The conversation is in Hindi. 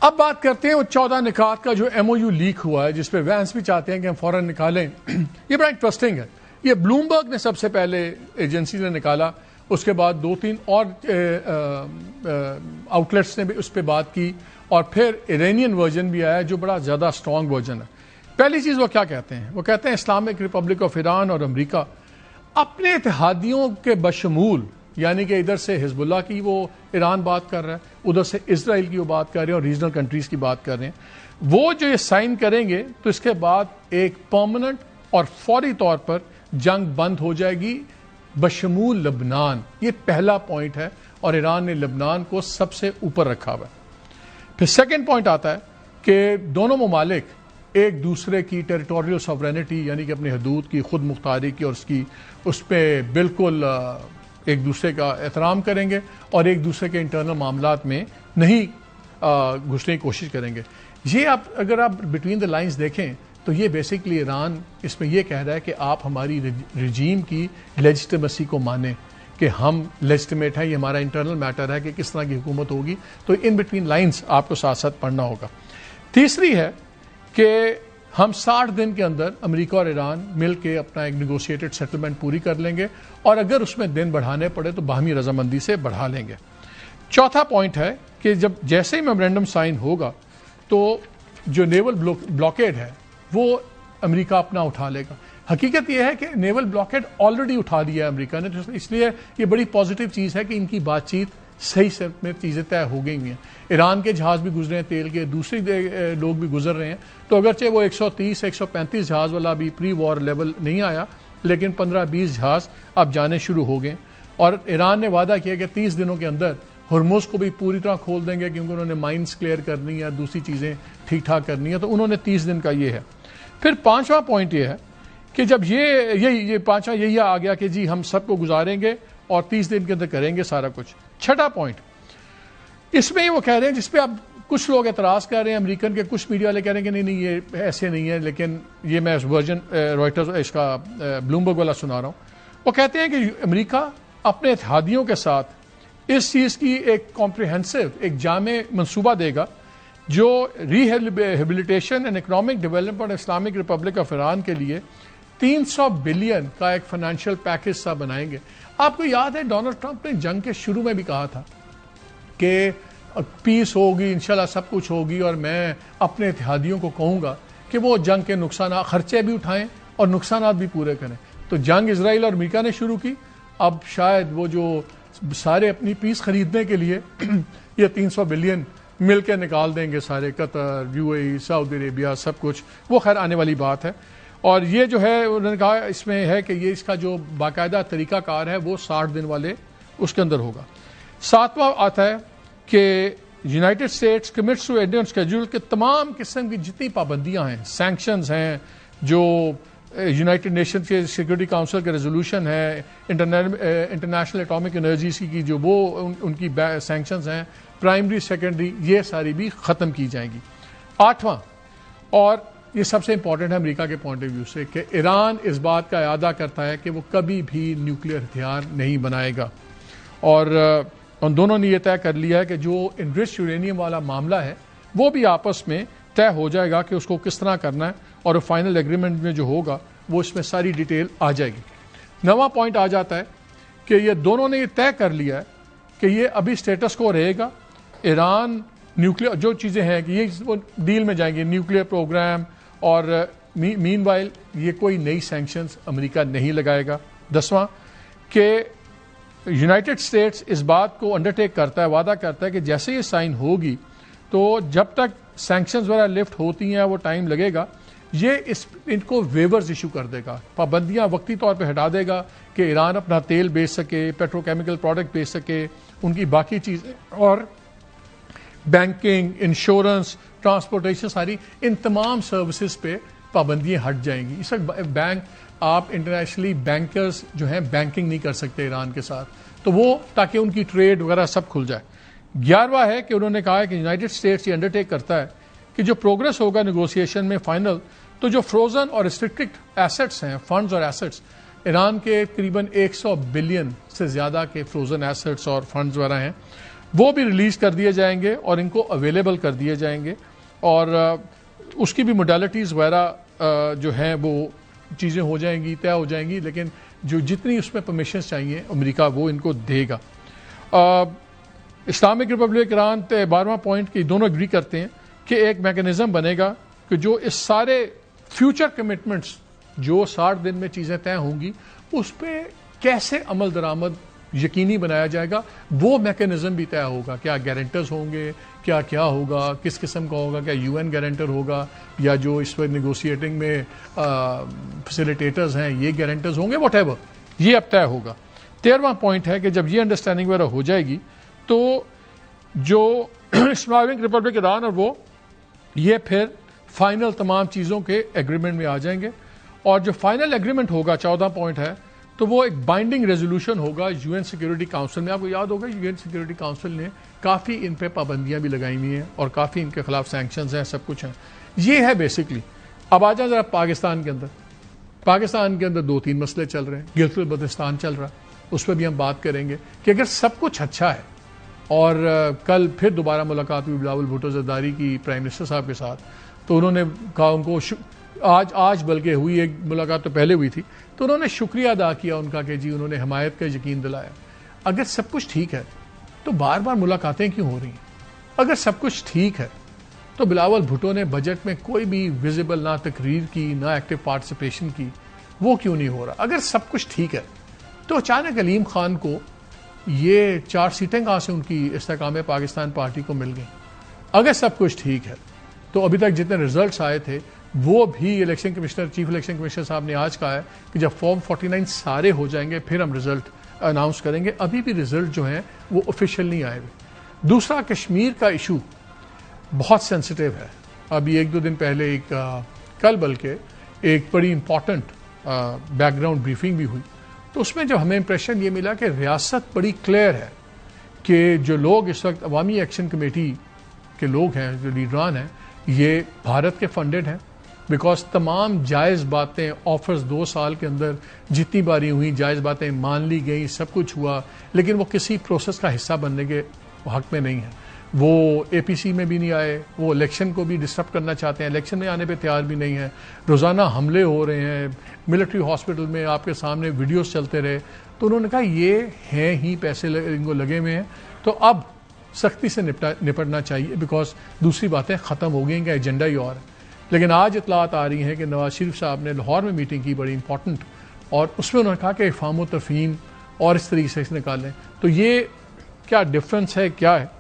अब बात करते हैं वो 14 निकात का जो MOU लीक हुआ है, जिसपे वैंस भी चाहते हैं कि हम फौरन निकालें। ये बड़ा इंटरेस्टिंग है। ये ब्लूमबर्ग ने सबसे पहले एजेंसी ने निकाला, उसके बाद 2-3 और आउटलेट्स ने भी उस पर बात की, और फिर इरानियन वर्जन भी आया जो बड़ा ज़्यादा स्ट्रॉन्ग वर्जन है। पहली चीज़ वो क्या कहते हैं? वो कहते हैं इस्लामिक रिपब्लिक ऑफ ईरान और अमेरिका अपने इत्तेहादियों के बशमूल, यानी कि इधर से हिजबुल्लाह की वो ईरान बात कर रहा है, उधर से इजराइल की वो बात कर रहे हैं और रीजनल कंट्रीज की बात कर रहे हैं, वो जो ये साइन करेंगे तो इसके बाद एक परमानेंट और फौरी तौर पर जंग बंद हो जाएगी बशमूल लबनान। ये पहला पॉइंट है और ईरान ने लबनान को सबसे ऊपर रखा हुआ है। फिर सेकेंड पॉइंट आता है कि दोनों ममालिक एक दूसरे की टेरिटोरियल सॉवरेनिटी, यानी कि अपनी हदूद की खुद मुख्तारी की और उसकी उस पर बिल्कुल एक दूसरे का एहतराम करेंगे और एक दूसरे के इंटरनल मामलात में नहीं घुसने की कोशिश करेंगे। ये आप अगर आप बिटवीन द लाइंस देखें तो ये बेसिकली ईरान इसमें ये कह रहा है कि आप हमारी रिजीम की लेजिटिमेसी को माने कि हम लेजिटिमेट हैं, ये हमारा इंटरनल मैटर है कि किस तरह की हुकूमत होगी। तो इन बिटवीन लाइंस आपको साथ साथ पढ़ना होगा। तीसरी है कि हम 60 दिन के अंदर अमेरिका और ईरान मिल के अपना एक निगोशिएटेड सेटलमेंट पूरी कर लेंगे और अगर उसमें दिन बढ़ाने पड़े तो बाहमी रजामंदी से बढ़ा लेंगे। चौथा पॉइंट है कि जब जैसे ही मेमोरेंडम साइन होगा तो जो नेवल ब्लॉकेड है वो अमेरिका अपना उठा लेगा। हकीकत यह है कि नेवल ब्लॉकेड ऑलरेडी उठा दिया है अमेरिका ने, तो इसलिए ये बड़ी पॉजिटिव चीज़ है कि इनकी बातचीत सही से में चीज़ें तय हो गई हुई हैं। ईरान के जहाज़ भी गुजरे हैं, तेल के दूसरे लोग भी गुजर रहे हैं, तो अगरचे वो 130-135 जहाज़ वाला भी प्री वॉर लेवल नहीं आया, लेकिन 15-20 जहाज़ अब जाने शुरू हो गए। और ईरान ने वादा किया कि 30 दिनों के अंदर हुर्मुज़ को भी पूरी तरह खोल देंगे, क्योंकि उन्होंने माइंस क्लियर करनी है, दूसरी चीज़ें ठीक ठाक करनी है, तो उन्होंने 30 दिन का ये है। फिर पाँचवा पॉइंट ये है कि जब ये पाँचवा यही आ गया कि जी हम सबको गुजारेंगे और 30 दिन के अंदर करेंगे सारा कुछ। छठा पॉइंट इसमें वो कह रहे हैं, जिसपे अब कुछ लोग एतराज़ कर रहे हैं, अमेरिकन के कुछ मीडिया वाले कह रहे हैं कि नहीं ये ऐसे नहीं है, लेकिन ये मैं वर्जन रॉयटर्स इसका ब्लूमबर्ग वाला सुना रहा हूँ। वो कहते हैं कि अमेरिका अपने इत्तेहादियों के साथ इस चीज़ की एक कॉम्प्रिहेंसिव एक जामे मंसूबा देगा जो rehabilitation and economic development Islamic Republic of Iran के लिए 300 बिलियन का एक फाइनेंशियल पैकेज सा बनाएंगे। आपको याद है डोनाल्ड ट्रंप ने जंग के शुरू में भी कहा था कि पीस होगी, इंशाल्लाह सब कुछ होगी, और मैं अपने इत्तेहादियों को कहूँगा कि वो जंग के नुकसान खर्चे भी उठाएं और नुकसान भी पूरे करें। तो जंग इजराइल और अमेरिका ने शुरू की, अब शायद वो जो सारे अपनी पीस खरीदने के लिए ये 300 बिलियन मिल के निकाल देंगे सारे, कतर, UAE, सऊदी अरेबिया, सब कुछ, वो खैर आने वाली बात है। और ये जो है उन्होंने कहा इसमें है कि ये इसका जो बाकायदा तरीकाकार है वो 60 दिन वाले उसके अंदर होगा। सातवां आता है कि United States commits to Indian schedule के तमाम किस्म की जितनी पाबंदियां हैं, सैंक्शंस हैं, जो यूनाइटेड नेशंस के सिक्योरिटी काउंसिल के रेजोल्यूशन है, इंटरनेशनल एटॉमिक एनर्जी की जो वो उनकी सैंक्शंस हैं, प्राइमरी सेकेंडरी, ये सारी भी ख़त्म की जाएंगी। आठवां, और ये सबसे इंपॉर्टेंट है अमेरिका के पॉइंट ऑफ व्यू से, कि ईरान इस बात का इरादा करता है कि वो कभी भी न्यूक्लियर हथियार नहीं बनाएगा, और उन दोनों ने यह तय कर लिया है कि जो इनरिच्ड यूरेनियम वाला मामला है वो भी आपस में तय हो जाएगा कि उसको किस तरह करना है, और फाइनल एग्रीमेंट में जो होगा वो इसमें सारी डिटेल आ जाएगी। नवा पॉइंट आ जाता है कि ये दोनों ने ये तय कर लिया है कि ये अभी स्टेटस को रहेगा। ईरान न्यूक्लियर जो चीज़ें हैं कि ये वो डील में जाएंगे, न्यूक्लियर प्रोग्राम, और मीनवाइल ये कोई नई सैंक्शंस अमेरिका नहीं लगाएगा। 10वां कि यूनाइटेड स्टेट्स इस बात को अंडरटेक करता है, वादा करता है कि जैसे ये साइन होगी तो जब तक सैंक्शंस वगैरह लिफ्ट होती हैं वो टाइम लगेगा, ये इनको वेवर्स इशू कर देगा, पाबंदियां वक्ती तौर पे हटा देगा कि ईरान अपना तेल बेच सके, पेट्रोकेमिकल प्रोडक्ट बेच सके, उनकी बाकी चीज़ें, और बैंकिंग, इंश्योरेंस, ट्रांसपोर्टेशन, सारी इन तमाम सर्विसेज पे पाबंदियां हट जाएंगी। इस वक्त बैंक आप इंटरनेशनली बैंकर्स जो हैं बैंकिंग नहीं कर सकते ईरान के साथ, तो वो ताकि उनकी ट्रेड वगैरह सब खुल जाए। 11वां है कि उन्होंने कहा है कि यूनाइटेड स्टेट्स ये अंडरटेक करता है कि जो प्रोग्रेस होगा नेगोशिएशन में फाइनल, तो जो फ्रोजन और रिस्ट्रिक्टेड एसेट्स हैं, फंड्स और एसेट्स, ईरान के करीबन 100 बिलियन से ज़्यादा के फ्रोजन एसेट्स और फंड्स वगैरह हैं, वो भी रिलीज़ कर दिए जाएंगे और इनको अवेलेबल कर दिए जाएंगे, और उसकी भी मोडालिटीज़ वगैरह जो हैं वो चीज़ें हो जाएंगी, तय हो जाएंगी, लेकिन जो जितनी उसमें परमिशन चाहिए अमेरिका वो इनको देगा। इस्लामिक रिपब्लिक ईरान 12वां पॉइंट की दोनों एग्री करते हैं कि एक मैकेनिज्म बनेगा कि जो इस सारे फ्यूचर कमिटमेंट्स जो 60 दिन में चीज़ें तय होंगी उस पर कैसे अमल दरामद यकीनी बनाया जाएगा, वो मैकेनिज्म भी तय होगा। क्या गारंटर्स होंगे, क्या क्या होगा, किस किस्म का होगा, क्या यूएन गारंटर होगा या जो इस वक्त निगोशिएटिंग में फैसिलिटेटर्स हैं ये गारंटर्स होंगे, व्हाटएवर, ये अब तय होगा। 13वां पॉइंट है कि जब ये अंडरस्टैंडिंग वगैरह हो जाएगी तो जो इस्लामिक रिपब्लिक ईरान और वो ये फिर फाइनल तमाम चीज़ों के एग्रीमेंट में आ जाएंगे, और जो फाइनल एग्रीमेंट होगा 14 पॉइंट है तो वो एक बाइंडिंग रेजोल्यूशन होगा यूएन सिक्योरिटी काउंसिल में। आपको याद होगा यूएन सिक्योरिटी काउंसिल ने काफ़ी इन पे पाबंदियां भी लगाई हुई हैं और काफ़ी इनके खिलाफ सैंक्शंस हैं, सब कुछ है। ये है बेसिकली। अब आ जाए ज़रा पाकिस्तान के अंदर। पाकिस्तान के अंदर 2-3 मसले चल रहे हैं। गिलगित बल्तिस्तान चल रहा है, उस पर भी हम बात करेंगे कि अगर सब कुछ अच्छा है, और कल फिर दोबारा मुलाकात हुई बिलावल भुट्टो ज़रदारी की प्राइम मिनिस्टर साहब के साथ, तो उन्होंने कहा उनको आज बल्कि हुई एक मुलाकात तो पहले हुई थी, तो उन्होंने शुक्रिया अदा किया उनका कि जी उन्होंने हमायत का यकीन दिलाया। अगर सब कुछ ठीक है तो बार बार मुलाकातें क्यों हो रही हैं? अगर सब कुछ ठीक है तो बिलावल भुट्टो ने बजट में कोई भी विजिबल ना तकरीर की, ना एक्टिव पार्टिसिपेशन की, वो क्यों नहीं हो रहा? अगर सब कुछ ठीक है तो अचानक अलीम खान को ये 4 सीटें कहाँ से उनकी इस्तेकाम पाकिस्तान पार्टी को मिल गई? अगर सब कुछ ठीक है तो अभी तक जितने रिजल्ट्स आए थे वो भी election commissioner, chief election commissioner साहब ने आज कहा है कि जब फॉर्म 49 सारे हो जाएंगे फिर हम रिजल्ट अनाउंस करेंगे। अभी भी रिजल्ट जो हैं वो ऑफिशियल नहीं आए हुए। दूसरा, कश्मीर का इशू बहुत सेंसिटिव है। अभी 1-2 दिन पहले कल बल्कि एक बड़ी इंपॉर्टेंट बैकग्राउंड ब्रीफिंग भी हुई, तो उसमें जब हमें इंप्रेशन ये मिला कि रियासत बड़ी क्लियर है कि जो लोग इस वक्त अवामी एक्शन कमेटी के लोग हैं, जो लीडरान हैं, ये भारत के फंडेड हैं। बिकॉज तमाम जायज़ बातें, ऑफर्स 2 साल के अंदर जितनी बारी हुई जायज़ बातें मान ली गई, सब कुछ हुआ, लेकिन वो किसी प्रोसेस का हिस्सा बनने के हक में नहीं है। वो एपीसी में भी नहीं आए, वो इलेक्शन को भी डिस्टर्ब करना चाहते हैं, इलेक्शन में आने पे तैयार भी नहीं है। रोज़ाना हमले हो रहे हैं, मिलिट्री हॉस्पिटल में आपके सामने वीडियोस चलते रहे। तो उन्होंने कहा ये हैं ही पैसे इनको लगे हुए हैं, तो अब सख्ती से निपटना चाहिए, बिकॉज दूसरी बातें ख़त्म हो गई, इनका एजेंडा ही और है। लेकिन आज इतलात आ रही हैं कि नवाज शरीफ साहब ने लाहौर में मीटिंग की बड़ी इंपॉर्टेंट, और उसमें उन्होंने कहा कि इफ़हाम व तफ़हीम और इस तरीके से निकालें। तो ये क्या डिफरेंस है, क्या है?